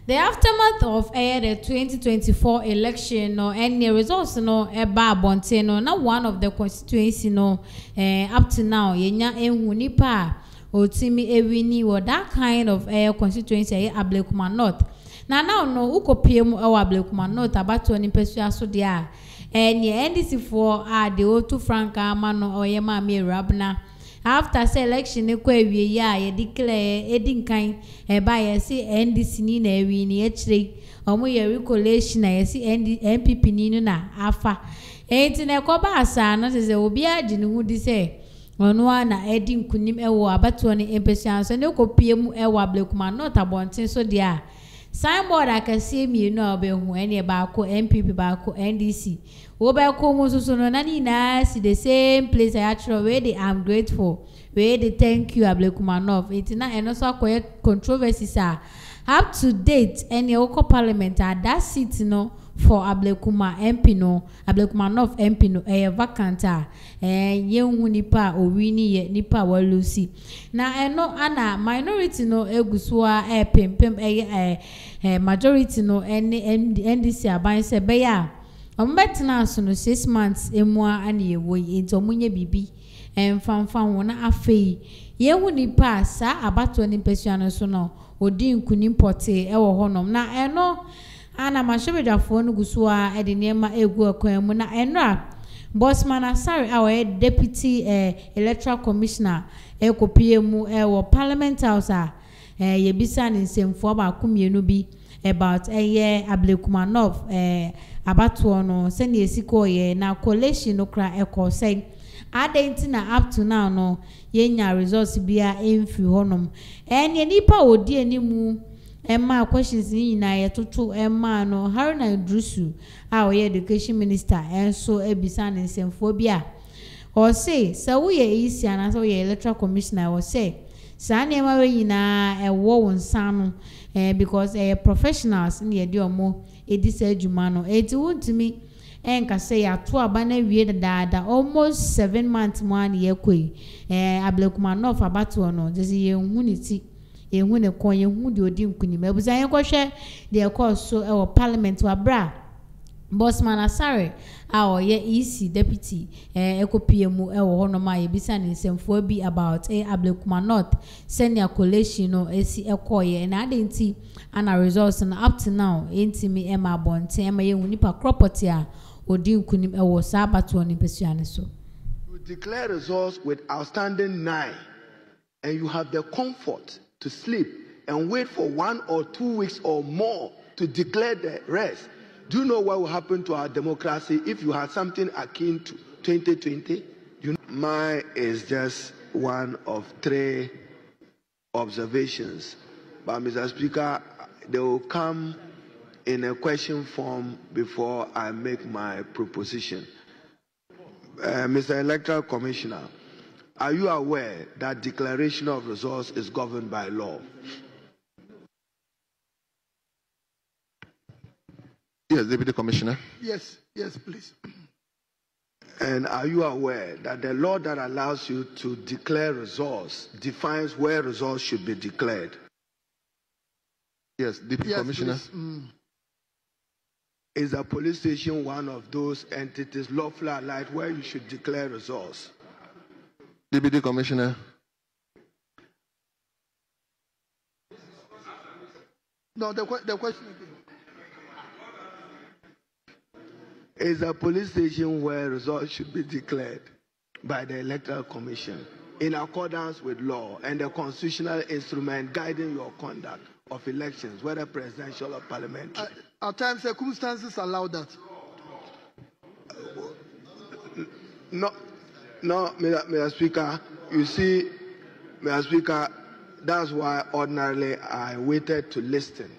The aftermath of the 2024 election and the results eba abonte na one of the constituency up to now yenya ehun nipa otimi ewini wo that kind of constituency Ablekuma North. Now ukopiem Ablekuma North abato ni pesua so dia NDC for the O2 Franka Mano oyema me Rabna. After selection ne kwa wie ya ye declare edinkan ba ye si NDC ni na ewi ni echire omo ye recollection na ye si MPP ni na afa enti na ko ba asa no se obi agi ne hu di se ono na edinkunim ewo abato ne empesian so ne kopiem ewo Ablekuma North abonten so dia signboard akase mi no obehu ene ba ko MPP ba ko NDC so no nani na see the same place actually where they am grateful where they thank you Ablekuma North it na and also quite controversies are up to date any local parliament at that seat for Ablekuma MP Ablekuma North MP vacant yenhu nipa owini ye nipa walusi na ana minority egusua pempem majority NDC aban se beya Ombetna so no 6 months emua ani ewo enti omunye bibi emfanfa wona afei yehu nipa sa abato ni pesua no so no odi nkunim pote ewo honom na ana mashebedafo no gusua ede niema egu akwan mu na Bossman Asare our deputy electoral commissioner ekopie mu ewo parliament house yebisa ni nsemfo ba kumienu bi about Ablekuma North abatuo no se ne esiko ye na collation no kra eko say adenti na up to now no yenya results bia emfi honom ene nipa odi animu emma questions ni na ye toto emma no Haruna Idrusu oye education minister enso ebisa ne nsemfo bia o say so we isi ana so ye electoral commissioner o say sa ne ma we nyina ewo wonsano because professionals in the omo edisa adwuma no eti wontumi enka say ato aba na wie dada almost 7 months man ye koi Ablekuma North abato no just ye hu ni ti ye hu ne kon ye hu de odi nkunim abuza ye kwohwe de course so parliament wa bra Bossman Asare oye EC deputy ekopie mu ewo hono ma ye bisa ne nsemfo bi about Ablekuma North senior collation no esi ekoye na adenti ana results and up to now entimi ema bonte ema ye nipa property a odi nkunim ewo sabato ni pesua ne so. You declare results with outstanding 9 and you have the comfort to sleep and wait for 1 or 2 weeks or more to declare the rest. Do you know what will happen to our democracy if you had something akin to 2020? Mine is just one of 3 observations. But Mr. Speaker, they will come in a question form before I make my proposition. Mr. Electoral Commissioner, are you aware that declaration of results is governed by law? Yes, Deputy Commissioner. Yes, please. And are you aware that the law that allows you to declare results defines where results should be declared? Yes, Deputy Commissioner. Is a police station one of those entities lawfully allied where you should declare results? Deputy Commissioner. No, the question is a police station where results should be declared by the Electoral Commission in accordance with law and the constitutional instrument guiding your conduct of elections, whether presidential or parliamentary. At times, circumstances allow that. No, Mr. Speaker. You see, Mr. Speaker, that's why ordinarily I waited to listen.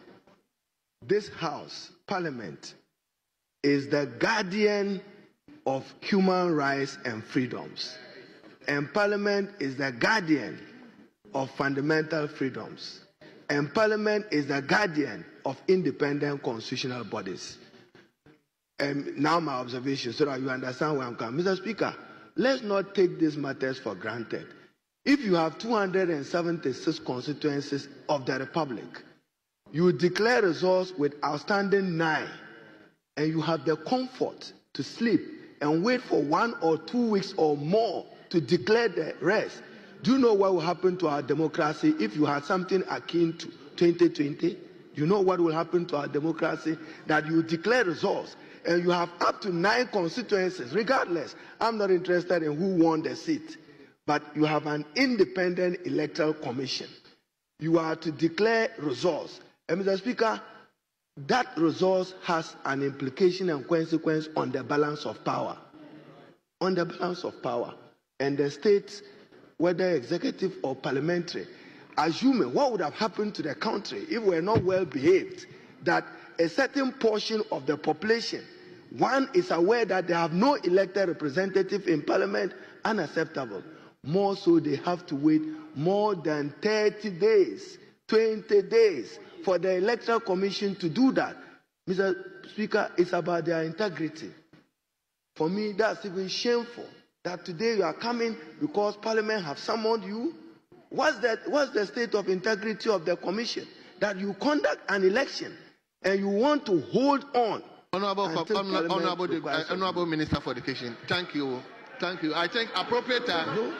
This House, Parliament, is the guardian of human rights and freedoms. And Parliament is the guardian of fundamental freedoms. And Parliament is the guardian of independent constitutional bodies. And now my observation, so that you understand where I'm coming. Mr. Speaker, let's not take these matters for granted. If you have 276 constituencies of the Republic, You declare results with outstanding 9, and you have the comfort to sleep and wait for 1 or 2 weeks or more to declare the rest. Do you know what will happen to our democracy if you had something akin to 2020? You know what will happen to our democracy? That you declare results and you have up to 9 constituencies. Regardless, I'm not interested in who won the seat, but you have an independent electoral commission. You are to declare results. And Mr. Speaker, that result has an implication and consequence on the balance of power. On the balance of power. And the states, whether executive or parliamentary, assuming what would have happened to the country if we were not well behaved, that a certain portion of the population, one is aware that they have no elected representative in parliament, unacceptable. More so, they have to wait more than 30 days, 20 days for the electoral commission to do that. Mr. Speaker, it's about their integrity. For me, that's even shameful that today you are coming because Parliament have summoned you. What's the state of integrity of the commission? That you conduct an election and you want to hold on. Honorable Minister for Education, thank you. Thank you. I think appropriate time. No?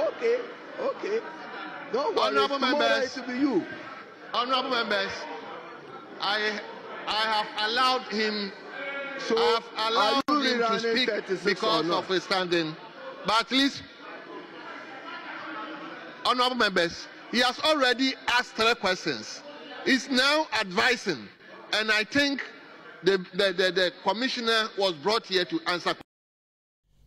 Okay. Don't worry. Honorable members, it will be you. Honorable members, I have allowed him. So I have allowed him to speak because of his standing. But at least, honorable members, he has already asked 3 questions. He's now advising, and I think the commissioner was brought here to answer.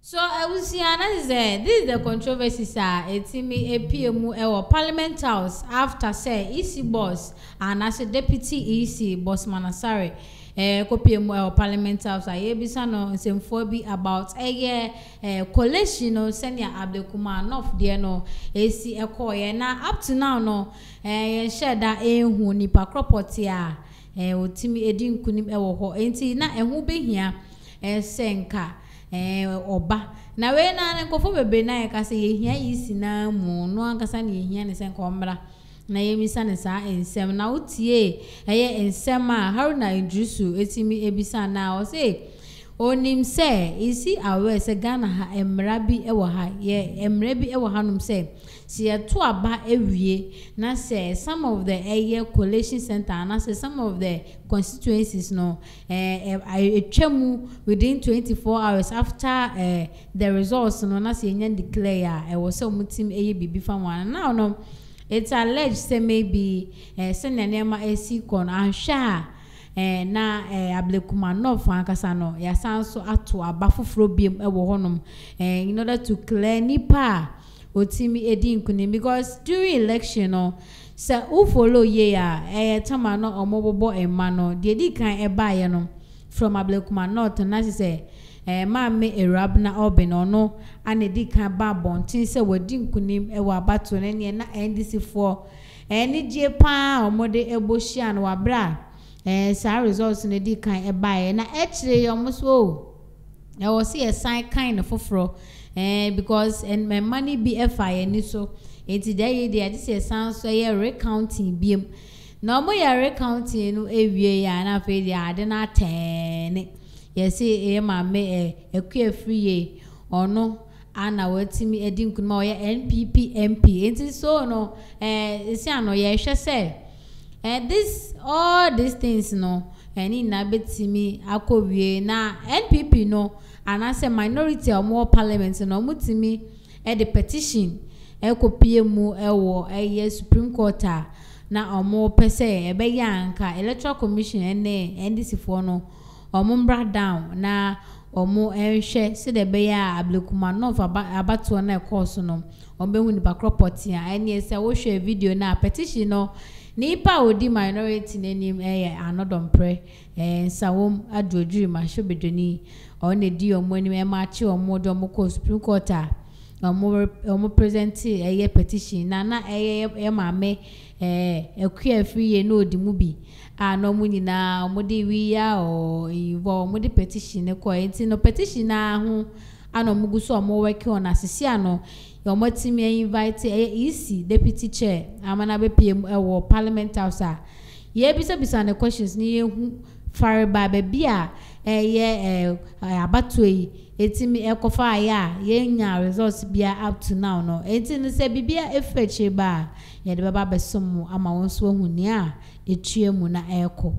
So I will see this is the controversy, sir. It's me APM or Parliament House after say EC boss and as a deputy EC boss Manasare copy or Parliament House. I bisa no semfobi about collation no senior Abdulkumar North there no AC Ekoye na up to now no share that hu nipa property otimi edin kunim ewo ho enti na ehu behia senka oba na we na nkofo bebe na ka se yehia yisi na mu no ankasa na yehia ne senka omra na yemisa ne sa ensem na utie ensem a Haruna Idrisu etimi ebisa na o se onim se isi awe se Ghana ha emra bi ewo ha emra bi ewo hanum se si to aba ewie na say some of the collation center na say some of the constituencies no etwemu within 24 hours after the results no na say nya declare e was say mutim bibi fa wan now no it's alleged say maybe senior nema AC kon ansha na Abdulkumar North ankasa no ya sanso ato aba foforo biem ewo honom in order to clear nipa otimi edin kunim because during election no say who follow ye tama no omobobo emma no de di kan ebaye no from Abdulkumar North na say maame erabna obino no ane di kan ba bontin say wadi kunim ewa abato ne na NDC for ni je pa omode ebohia no wabra sa results ne di kan ebaye na echire yomuso e was see a sign kind of foforo because and my money be FI ni so today they just say sound so recounting biem no mo recounting no ewie ya na fe dey ade na 10 yes ma me ekue free ono ana watimi edin kunma oya NPP MP enti so no isi ano ye hwe say this all these things no any na betimi akowie na NPP no and as a minority or more parliament no mutimi the petition ekopie mu ewo Supreme Court na omo pese ebe yanka electoral commission NDC for no omo bra down na omo ehwe se de be ya Abdulkumar North abato na course no ombehu ni back property ene se wo hwe video na petition no nipa odi minority nenim anodom pre sawom adrodri ma hwebedoni on edi omoni e ma chi omodo omko Supreme Court omo present petition na maame ekua free no odi mu bi no muni na omode wi ya o iwo omode petition ne ko enti no petition na ho ano muguso omo work on asisi ano yomotimi invite EC deputy chair amana be PM Parliament House ye bisa ne questions ni yehu fare ba be a ye abatoi etimi ekofa aya ye nya results bia up to now no enti ne se bibia efeche ba ye de baba besom ama won so hu ni a etue mu na eko